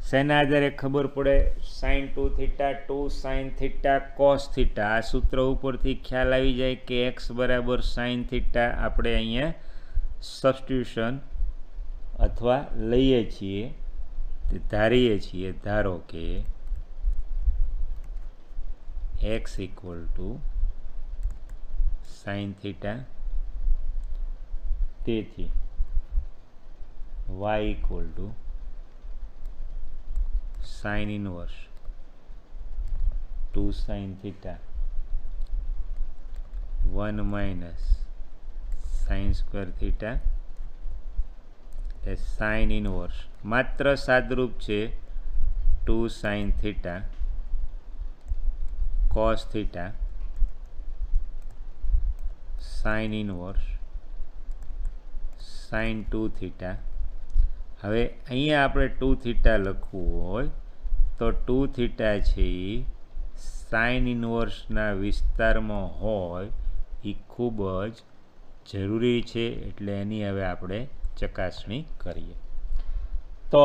શેના આધારે ખબર પડે? sin 2 theta 2 sin theta cos theta. આ સૂત્ર ઉપરથી ખ્યાલ આવી જાય કે x બરાબર sin થીટા આપણે અહીંયા સબસ્ટિટ્યુશન અથવા લઈએ છીએ, ધારીએ છીએ. ધારો કે x equal two sin theta, તેથી y equal two sin inverse 2 sin theta 1 minus sin square theta એ sin ઇનવર્સ માત્ર સાદરૂપ છે 2 sin theta cos theta sin inverse sin 2 theta. હવે અહીંયા આપણે 2 થીટા લખવું હોય તો 2 થીટા છે એ સાઇન ઇનવર્સના વિસ્તારમાં હોય એ ખૂબ જ જરૂરી છે, એટલે એની હવે આપણે ચકાસણી કરીએ. તો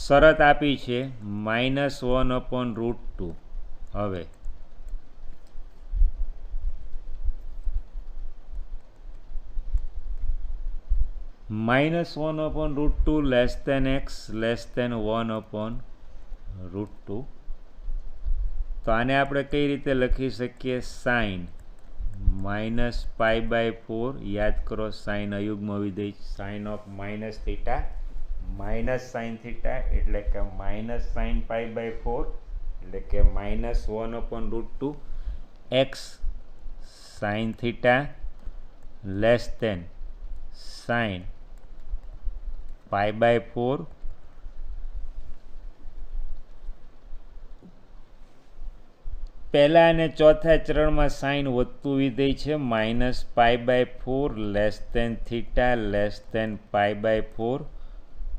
શરત આપી છે -1/√2. હવે -1/√2 less than x less than 1/√2. તો આને આપણે કઈ રીતે લખી શકીએ? સાઇન -π/4. યાદ કરો, સાઇન અયુગ્મ વિધેય, sine of minus theta minus sine theta એટલે કે માઇનસ સાઇન π/4 એટલે કે -1/√2. x sine theta less than sine π/4. પહેલા અને ચોથા ચરણમાં સાઇન વધતું વિધેય છે -π/4 less than theta less than π/4.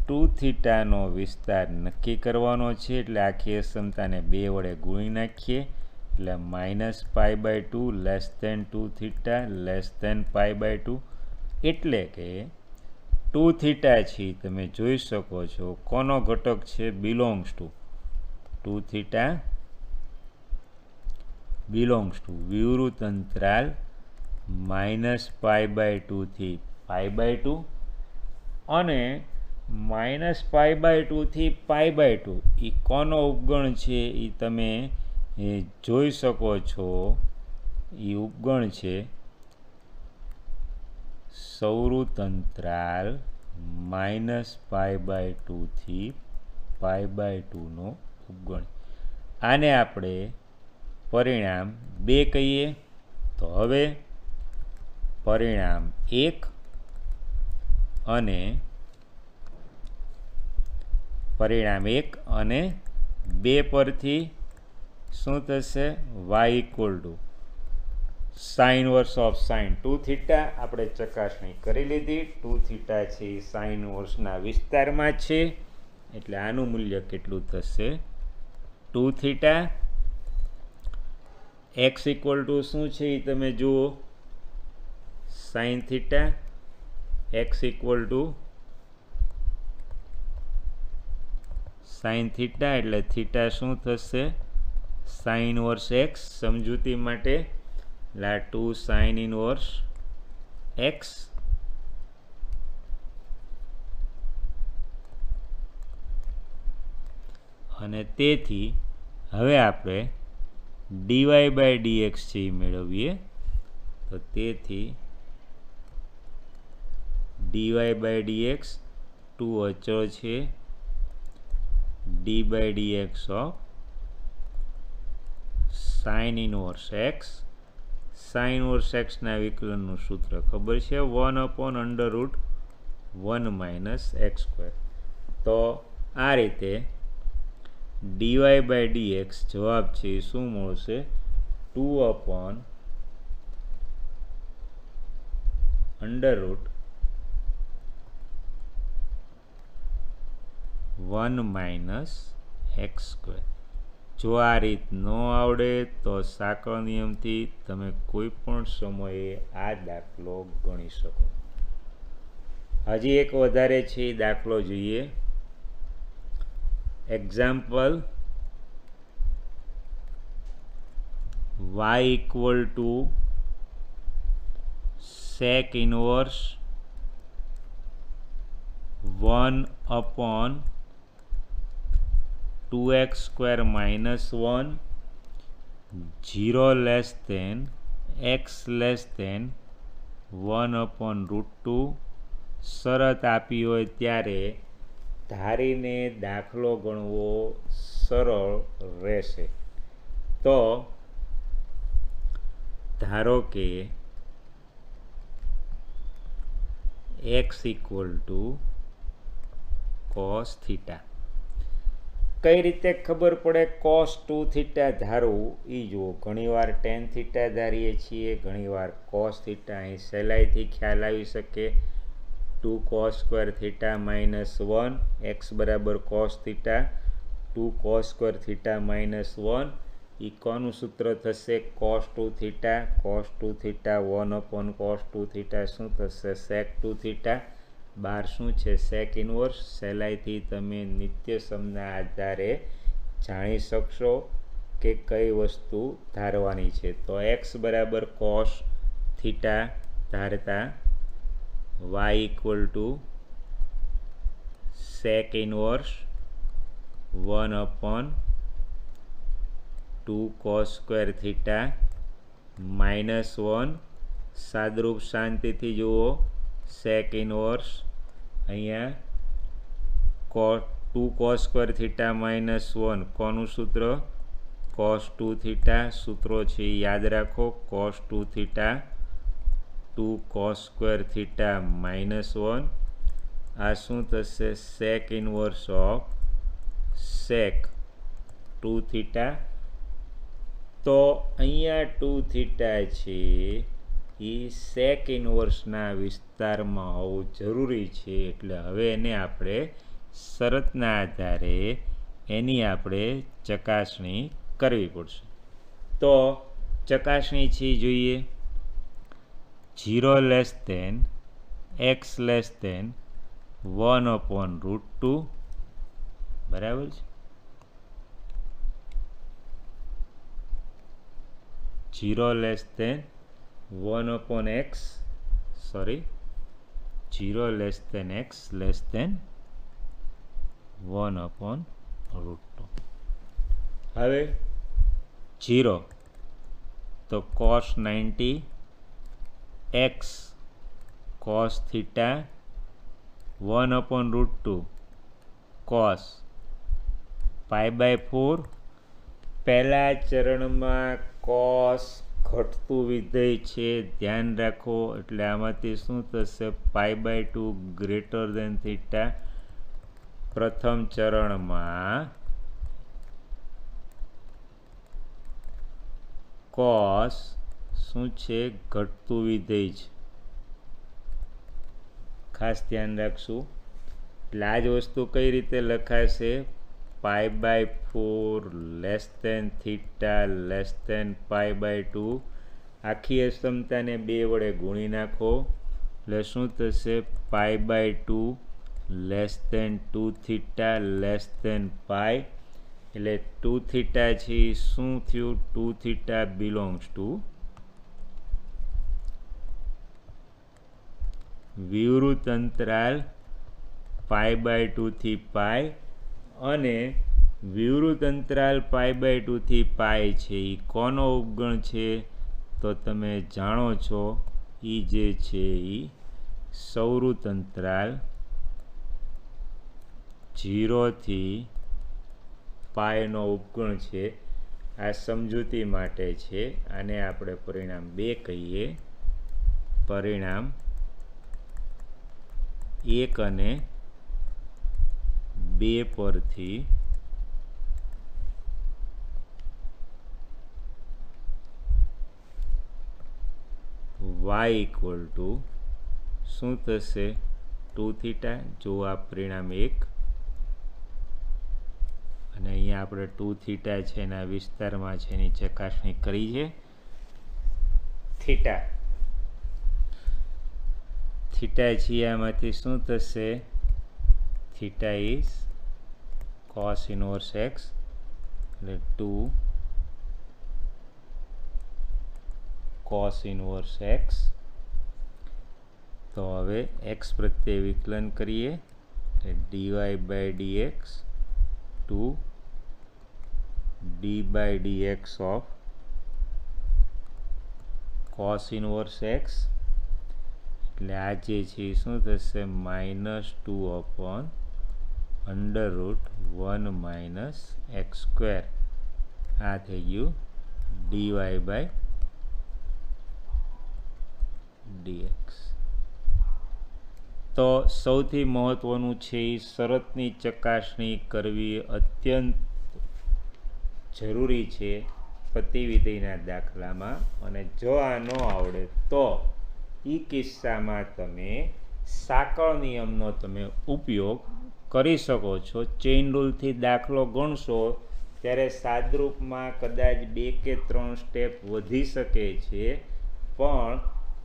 2 થીટાનો વિસ્તાર નક્કી કરવાનો છે, એટલે આખી અસમતાને 2 વડે ગુણી નાખીએ એટલે -π/2 less than 2 theta less than π/2. એટલે કે 2 થીટા છે તમે જોઈ શકો છો કોનો ઘટક છે? Belongs to 2 theta belongs to વિવૃત અંતરાલ -π/2 થી π/2 અને -π/2 થી π/2 એ કોનો ઉપગણ છે એ તમે જોઈ શકો છો. એ ઉપગણ છે સૌવૃત અંતરાલ -π/2 થી π/2 નો ઉપગણ. આને આપણે પરિણામ 2 કહીએ. તો હવે પરિણામ 1 અને પરિણામ 1 અને 2 પરથી શું થશે? y equal to sine inverse of sine 2 theta આપણે ચકાસણી કરી લીધી. 2 થીટા છે એ સાઇન ઇનવર્સના વિસ્તારમાં છે, એટલે આનું મૂલ્ય કેટલું થશે? 2 થીટા. x ઇક્વલ ટુ શું છે એ તમે જુઓ, sine theta. x equal to sign theta એટલે થીટા શું થશે? Sine inverse x. સમજૂતી માટે 2 સાઇન ઇનવર્સ x અને તેથી હવે આપણે dy/dx છે એ મેળવીએ. તો તેથી dy/dx 2 અચળ છે, d/dx of sine inverse x. Sine inverse x ના વિકલનનું સૂત્ર ખબર છે 1/√1 - x². તો આ રીતે dy/dx જવાબ છે એ શું મળશે? 2/√1 - x². જો આ રીત ન આવડે તો સાંકળ નિયમથી તમે કોઈ પણ સમયે આ દાખલો ગણી શકો. હજી એક વધારે છે દાખલો જોઈએ. Example y equal to sec inverse 1 upon 2x square minus 1 0 less than x less than 1 upon root 2 શરત આપી હોય ત્યારે ધારીને દાખલો ગણવો સરળ રહેશે. તો ધારો કે x equal to cos theta. કઈ રીતે ખબર પડે cos 2 થીટા ધારવું એ જુઓ. ઘણીવાર tan થીટા ધારીએ છીએ, ઘણીવાર cos થીટા. અહીં સહેલાઈથી ખ્યાલ આવી શકે. 2 cos square theta minus 1 x બરાબર cos theta. 2 cos square theta minus 1 એ કોનું સૂત્ર થશે? cos 2 theta. cos 2 theta 1 upon cos 2 theta શું થશે? sec 2 theta. બાર શું છે? sec inverse. સહેલાઈથી તમે નિત્યસમના આધારે જાણી શકશો કે કઈ વસ્તુ ધારવાની છે. તો x બરાબર cos થીટા ધારતા y equal to sec inverse 1 upon 2 cos square theta minus 1. સાદરૂપ શાંતિથી જુઓ. sec ઇનવર્સ અહીંયા 2 cos સ્ક્વેર થીટા માઇનસ 1 કોનું સૂત્ર? cos 2 theta. સૂત્રો છે યાદ રાખો. cos 2 theta 2 cos square theta minus 1. આ શું થશે? sec inverse of sec 2 theta. તો અહીંયા 2 થીટા છે એ sec ઇનવર્સના વિસ્તારમાં હોવું જરૂરી છે. એટલે હવે એને આપણે શરતના આધારે એની આપણે ચકાસણી કરવી પડશે. તો ચકાસણી છે જોઈએ. 0 લેસ દેન x લેસ દેન 1 અપોન રૂટ 2 બરાબર છે. 0 less than 1 upon x, sorry, 0 less than x less than 1 upon root 2. હવે 0 તો cos 90 x cos theta 1 upon root 2 cos pi by 4. પહેલા ચરણમાં cos ઘટતું વિધેય છે, ધ્યાન રાખો. એટલે આમાંથી શું થશે? Pi by 2 greater than theta. પ્રથમ ચરણમાં cos શું છે? ઘટતું વિધેય છે. ખાસ ધ્યાન રાખશું. એટલે આ જ વસ્તુ કઈ રીતે લખાશે? Pi by 4 less than theta less than pi by 2. આખી અસમતાને 2 વડે ગુણી નાખો એટલે શું થશે? Pi by 2 less than 2 theta less than pi. એટલે 2 થીટા છે શું થયું? 2 થીટા બિલોંગ્સ ટુ વિવૃત અંતરાલ પાઈ બાય 2 થી પાઈ. અને વિવૃત અંતરાલ પાઈ બાય 2 થી પાઈ છે એ કોનો ઉપગણ છે? તો તમે જાણો છો એ જે છે એ સૌવૃત અંતરાલ 0 થી પાઈનો ઉપગણ છે. આ સમજૂતી માટે છે. આને આપણે પરિણામ 2 કહીએ. પરિણામ 1 અને 2 પરથી y ઇક્વલ ટુ શું થશે? 2 થીટા. જો આ પરિણામ 1 અને અહીંયા અહીંયા આપણે 2 થીટા છે એના વિસ્તારમાં છે એની ચકાસણી કરી છે. થીટા છે આમાંથી શું થશે? Theta is cos inverse x એટલે 2 cos ઇનવર્સ x. તો હવે x પ્રત્યે વિકલન કરીએ એટલે dy by dx 2 d by dx of cos inverse x એટલે આ જે છે એ શું થશે? -2 upon √1 minus x square. આ થઈ ગયું dy by dx. તો સૌથી મહત્વનું છે એ શરતની ચકાસણી કરવી અત્યંત જરૂરી છે પ્રતિવિધેયના દાખલામાં. અને જો આ ન આવડે તો એ કિસ્સામાં તમે સાંકળ નિયમનો તમે ઉપયોગ કરી શકો છો. ચેઇન રૂલથી દાખલો ગણશો ત્યારે સાદરૂપમાં કદાચ 2 કે 3 સ્ટેપ વધી શકે છે, પણ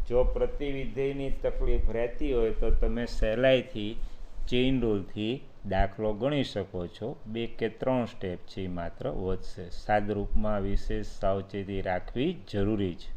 જો પ્રતિવિધેયની તકલીફ રહેતી હોય તો તમે સહેલાઈથી ચેઇન રૂલથી દાખલો ગણી શકો છો. 2 કે 3 સ્ટેપ છે એ માત્ર વધશે. સાદરૂપમાં વિશેષ સાવચેતી રાખવી જરૂરી છે.